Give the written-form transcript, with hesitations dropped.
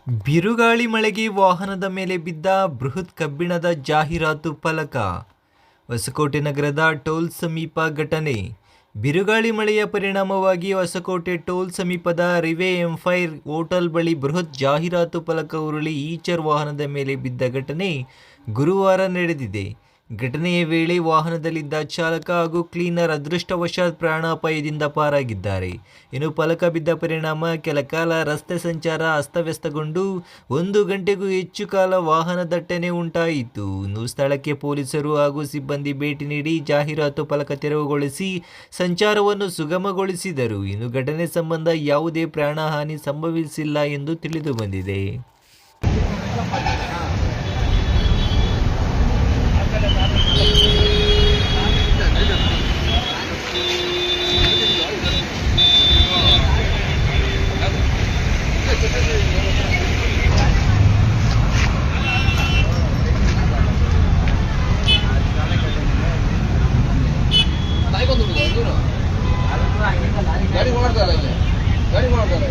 ಬಿರುಗಾಳಿ ಮಳೆಗೆ ವಾಹನದ ಮೇಲೆ ಬಿದ್ದ ಬೃಹತ್ ಕಬ್ಬಿಣದ ಜಾಹೀರಾತು ಫಲಕ. ಹೊಸಕೋಟೆ ನಗರದ ಟೋಲ್ ಸಮೀಪ ಘಟನೆ. ಬಿರುಗಾಳಿ ಮಳೆಯ ಪರಿಣಾಮವಾಗಿ ಹೊಸಕೋಟೆ ಟೋಲ್ ಸಮೀಪದ ರಿವೆ ಎಂಫೈರ್ ಹೋಟೆಲ್ ಬಳಿ ಬೃಹತ್ ಜಾಹೀರಾತು ಫಲಕ ಉರುಳಿ ಈಚರ್ ವಾಹನದ ಮೇಲೆ ಬಿದ್ದ ಘಟನೆ ಗುರುವಾರ ನಡೆದಿದೆ. ಘಟನೆಯ ವೇಳೆ ವಾಹನದಲ್ಲಿದ್ದ ಚಾಲಕ ಹಾಗೂ ಕ್ಲೀನರ್ ಅದೃಷ್ಟವಶಾತ್ ಪ್ರಾಣಾಪಾಯದಿಂದ ಪಾರಾಗಿದ್ದಾರೆ. ಇನ್ನು ಫಲಕ ಬಿದ್ದ ಪರಿಣಾಮ ಕೆಲ ಕಾಲ ರಸ್ತೆ ಸಂಚಾರ ಅಸ್ತವ್ಯಸ್ತಗೊಂಡು 1 ಗಂಟೆಗೂ ಹೆಚ್ಚು ಕಾಲ ವಾಹನ ದಟ್ಟಣೆ ಉಂಟಾಯಿತು. ಇನ್ನು ಸ್ಥಳಕ್ಕೆ ಪೊಲೀಸರು ಹಾಗೂ ಸಿಬ್ಬಂದಿ ಭೇಟಿ ನೀಡಿ ಜಾಹೀರಾತು ಫಲಕ ತೆರವುಗೊಳಿಸಿ ಸಂಚಾರವನ್ನು ಸುಗಮಗೊಳಿಸಿದರು. ಇನ್ನು ಘಟನೆ ಸಂಬಂಧ ಯಾವುದೇ ಪ್ರಾಣಹಾನಿ ಸಂಭವಿಸಿಲ್ಲ ಎಂದು ತಿಳಿದು ಬಂದಿದೆ. ಗಾಡಿ ಮಾಡ್ತಾರೆ